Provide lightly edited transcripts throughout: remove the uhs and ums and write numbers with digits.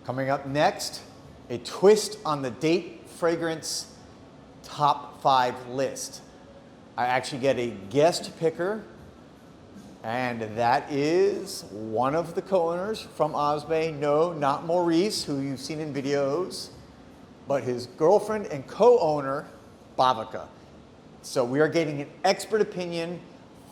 Coming up next, a twist on the date fragrance top 5 list. I actually get a guest picker, and that is one of the co-owners from Osme. No, not Maurice, who you've seen in videos, but his girlfriend and co-owner, BHAVIKA. So we are getting an expert opinion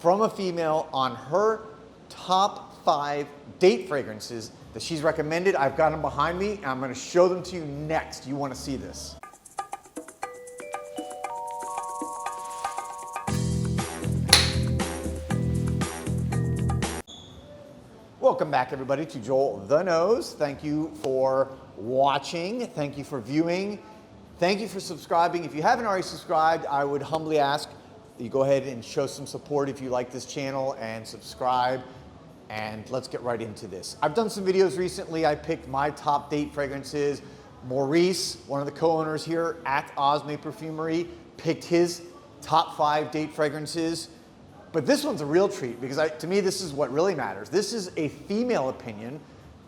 from a female on her top 5 date fragrances that she's recommended. I've got them behind me, and I'm going to show them to you next. You want to see this. Welcome back, everybody, to Joel the Nose. Thank you for watching. Thank you for viewing. Thank you for subscribing. If you haven't already subscribed, I would humbly ask that you go ahead and show some support if you like this channel and subscribe. And let's get right into this. I've done some videos recently. I picked my top date fragrances. Maurice, one of the co-owners here at Osme Perfumery, picked his top 5 date fragrances. But this one's a real treat because to me, this is what really matters. This is a female opinion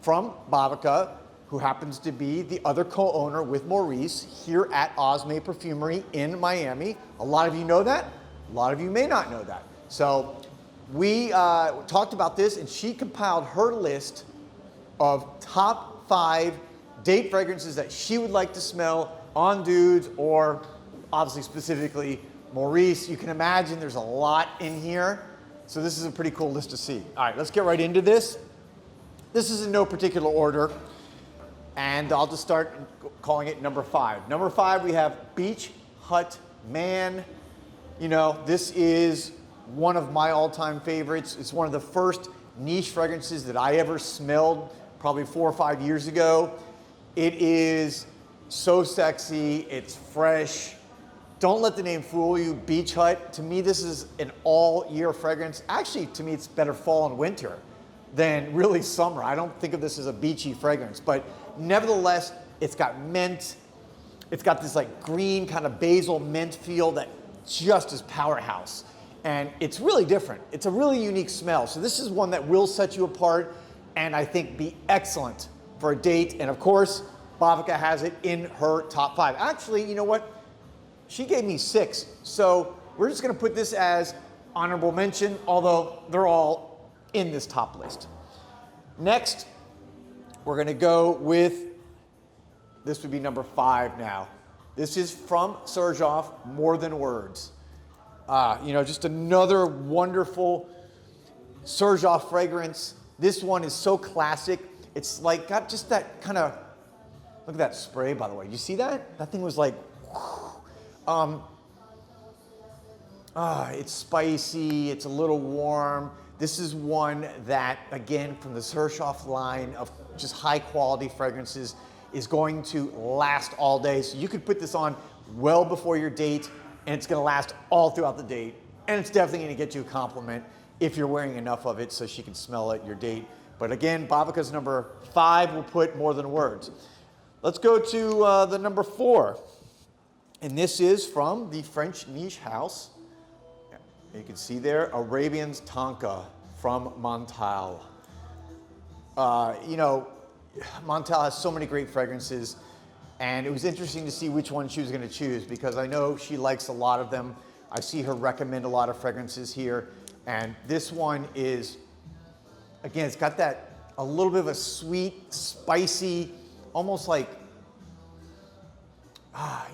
from BHAVIKA, who happens to be the other co-owner with Maurice here at Osme Perfumery in Miami. A lot of you know that. A lot of you may not know that. So we talked about this, and she compiled her list of top 5 date fragrances that she would like to smell on dudes, or obviously specifically Maurice. You can imagine there's a lot in here. So this is a pretty cool list to see. All right, let's get right into this. This is in no particular order, and I'll just start calling it number 5. Number 5, we have Beach Hut Man. You know, this is one of my all-time favorites. It's one of the first niche fragrances that I ever smelled, probably 4 or 5 years ago. It is so sexy, it's fresh. Don't let the name fool you, Beach Hut. To me, this is an all-year fragrance. Actually, to me, it's better fall and winter than really summer. I don't think of this as a beachy fragrance, but nevertheless, it's got mint. It's got this like green kind of basil mint feel that just is powerhouse. And it's really different. It's a really unique smell. So this is one that will set you apart and I think be excellent for a date. And of course, BHAVIKA has it in her top 5. Actually, you know what? She gave me 6. So we're just gonna put this as honorable mention, although they're all in this top list. Next, we're gonna go with, this would be number 5 now. This is from Serjoff, More Than Words. You know, just another wonderful Serjoff fragrance. This one is so classic. It's like got just that kind of, look at that spray, by the way. You see that? That thing was like, it's spicy, it's a little warm. This is one that, again, from the Serjoff line of just high quality fragrances, is going to last all day. So you could put this on well before your date, and it's gonna last all throughout the date. And it's definitely gonna get you a compliment if you're wearing enough of it so she can smell it at your date. But again, BHAVIKA's number 5 will put More Than Words. Let's go to the number 4. And this is from the French niche house. You can see there, Arabian's Tonka from Montal. You know, Montal has so many great fragrances, and it was interesting to see which one she was going to choose because I know she likes a lot of them. I see her recommend a lot of fragrances here, and this one is, again, it's got that a little bit of a sweet, spicy, almost like,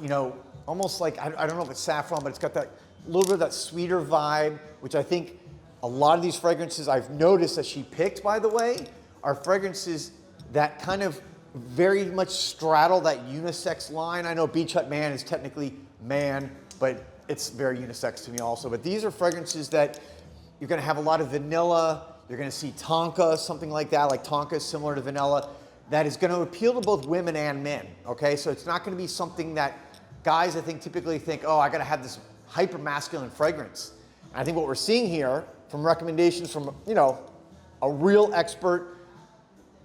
you know, almost like, I don't know if it's saffron, but it's got that little bit of that sweeter vibe, which I think a lot of these fragrances I've noticed that she picked, by the way, are fragrances that kind of very much straddle that unisex line. I know Beach Hut Man is technically man, but it's very unisex to me also. But these are fragrances that you're gonna have a lot of vanilla. You're gonna see Tonka, something like that, like Tonka is similar to vanilla, that is gonna appeal to both women and men, okay? So it's not gonna be something that guys, I think, typically think, oh, I gotta have this hyper masculine fragrance. And I think what we're seeing here from recommendations from, you know, a real expert,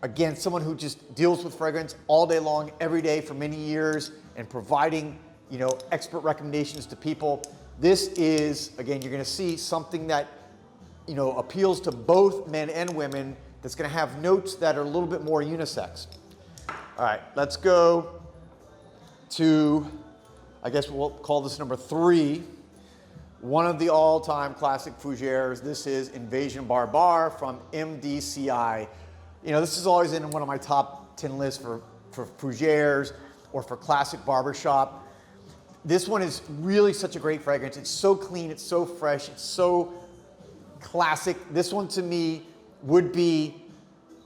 again, someone who just deals with fragrance all day long, every day for many years, and providing, you know, expert recommendations to people. This is, again, you're gonna see something that, you know, appeals to both men and women, that's gonna have notes that are a little bit more unisex. All right, let's go to, I guess we'll call this number 3. One of the all-time classic fougères. This is Invasion Barbare from MDCI. You know, this is always in one of my top 10 lists for fougères or for classic barbershop. This one is really such a great fragrance. It's so clean, it's so fresh, it's so classic. This one to me would be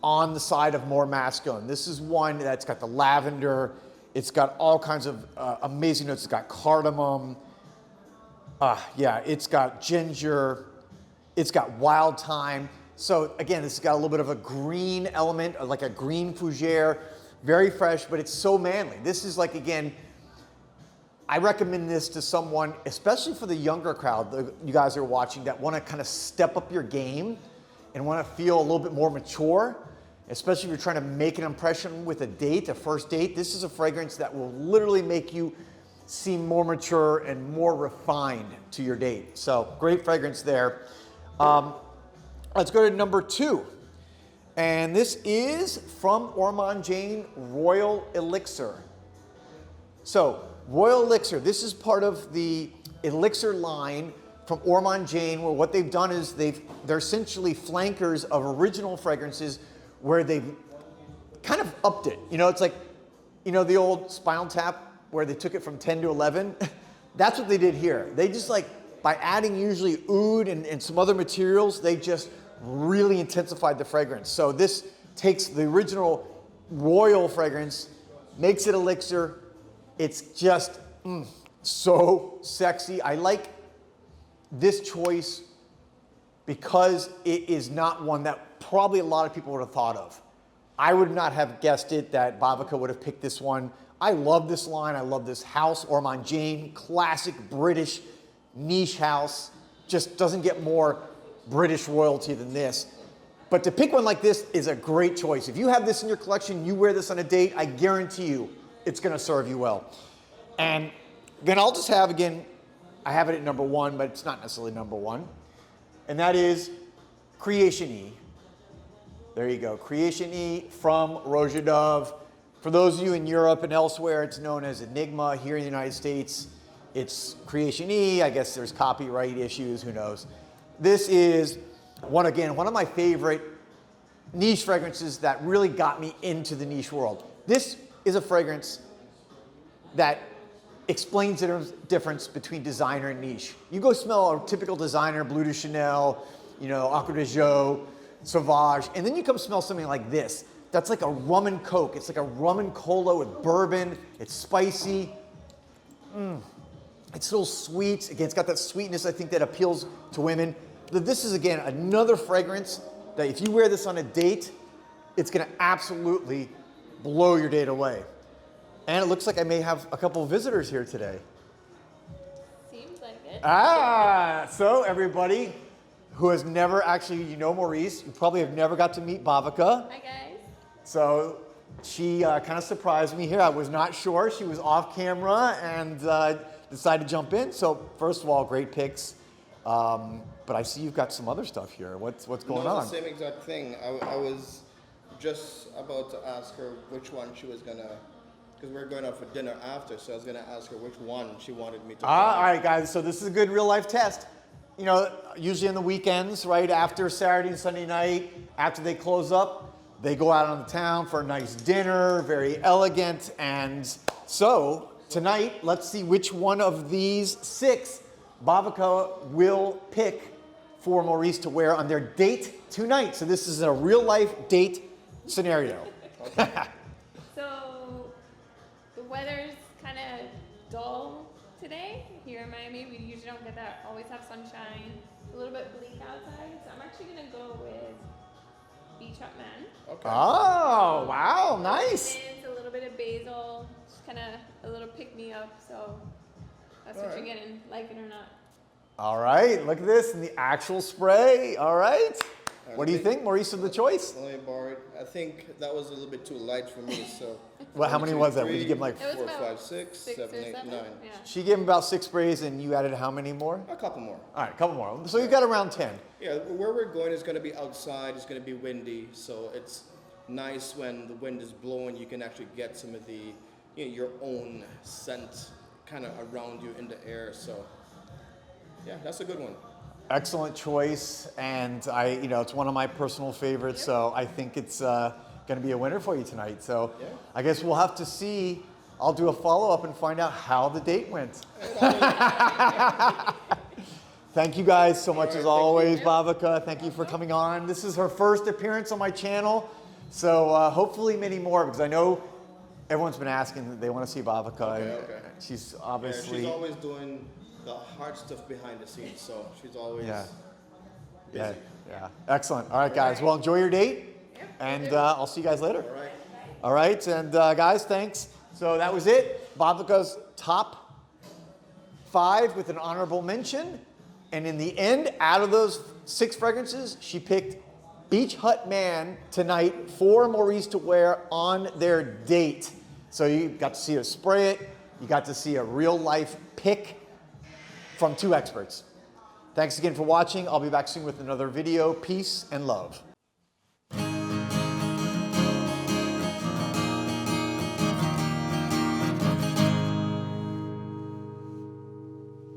on the side of more masculine. This is one that's got the lavender. It's got all kinds of amazing notes. It's got cardamom. Yeah, it's got ginger. It's got wild thyme. So again, this has got a little bit of a green element, like a green fougère. Very fresh, but it's so manly. This is like, again, I recommend this to someone, especially for the younger crowd, you guys are watching, that want to kind of step up your game and want to feel a little bit more mature, especially if you're trying to make an impression with a date, a first date. This is a fragrance that will literally make you seem more mature and more refined to your date. So great fragrance there. Let's go to number 2. And this is from Ormond Jane Royal Elixir. So Royal Elixir, this is part of the Elixir line from Ormond Jane, where what they've done is they're essentially flankers of original fragrances where they've kind of upped it. You know, it's like, you know, the old Spinal Tap where they took it from 10 to 11. That's what they did here. They just, like, by adding usually oud and some other materials, they just really intensified the fragrance. So this takes the original Royal fragrance, makes it Elixir. It's just so sexy. I like this choice because it is not one that probably a lot of people would have thought of. I would not have guessed it that BHAVIKA would have picked this one. I love this line. I love this house, Ormond Jane, classic British niche house. Just doesn't get more British royalty than this. But to pick one like this is a great choice. If you have this in your collection, you wear this on a date, I guarantee you it's going to serve you well. And then I'll just have, again, I have it at number 1, but it's not necessarily number 1. And that is Creation E. There you go, Creation E from Roja Dove. For those of you in Europe and elsewhere, it's known as Enigma. Here in the United States, it's Creation E. I guess there's copyright issues, who knows. This is, one of my favorite niche fragrances that really got me into the niche world. This is a fragrance that explains the difference between designer and niche. You go smell a typical designer, Bleu de Chanel, you know, Acre de Jo, Sauvage, and then you come smell something like this. That's like a rum and coke. It's like a rum and cola with bourbon. It's spicy. It's a little sweet. Again, it's got that sweetness, I think, that appeals to women. This is, again, another fragrance that if you wear this on a date, it's going to absolutely blow your date away. And it looks like I may have a couple of visitors here today. Seems like it. So everybody who has never actually, you know Maurice, you probably have never got to meet BHAVIKA. Hi, guys. So she kind of surprised me here. I was not sure. She was off camera and decided to jump in. So first of all, great picks. But I see you've got some other stuff here. What's going on? The same exact thing. I was just about to ask her which one she was gonna, because we're going out for dinner after, so I was gonna ask her which one she wanted me to try. All right, guys, so this is a good real life test. You know, usually on the weekends, right after Saturday and Sunday night, after they close up, they go out on the town for a nice dinner, very elegant. And so tonight, let's see which one of these 6 BHAVIKA will pick for Maurice to wear on their date tonight. So this is a real life date scenario. So the weather's kind of dull today here in Miami. We usually don't get that, always have sunshine. A little bit bleak outside. So I'm actually going to go with Beach Hut Man. Okay. Oh, wow, nice. It's a little bit of basil, just kind of a little pick me up. So that's what you're getting, like it or not. All right, look at this in the actual spray. All right. What do you think, Maurice, of the choice? Let me borrow it. I think that was a little bit too light for me, so. Well, how many was that? Would you give him like It was 4, about 5, 6, 6 7, or 8, 7. 9. Yeah. She gave him about 6 sprays and you added how many more? A couple more. All right, a couple more. So you got around 10. Yeah, where we're going is going to be outside. It's going to be windy, so it's nice when the wind is blowing. You can actually get some of the, you know, your own scent kind of around you in the air. So yeah, that's a good one. Excellent choice, and it's one of my personal favorites. So I think it's going to be a winner for you tonight. So Yeah. I guess we'll have to see. I'll do a follow-up and find out how the date went. Thank you guys so much as always, Bhavika. Thank you for coming on. This is her first appearance on my channel, so hopefully many more, because I know everyone's been asking that they want to see Bhavika. Okay. She's Yeah, obviously she's always doing the hard stuff behind the scenes, so she's always busy. Yeah. Excellent. All right, guys. Well, enjoy your date, and I'll see you guys later. All right. All right, and guys, thanks. So that was it. Bhavika's top 5 with an honorable mention. And in the end, out of those 6 fragrances, she picked Beach Hut Man tonight for Maurice to wear on their date. So you got to see her spray it. You got to see a real life pick from 2 experts. Thanks again for watching. I'll be back soon with another video. Peace and love.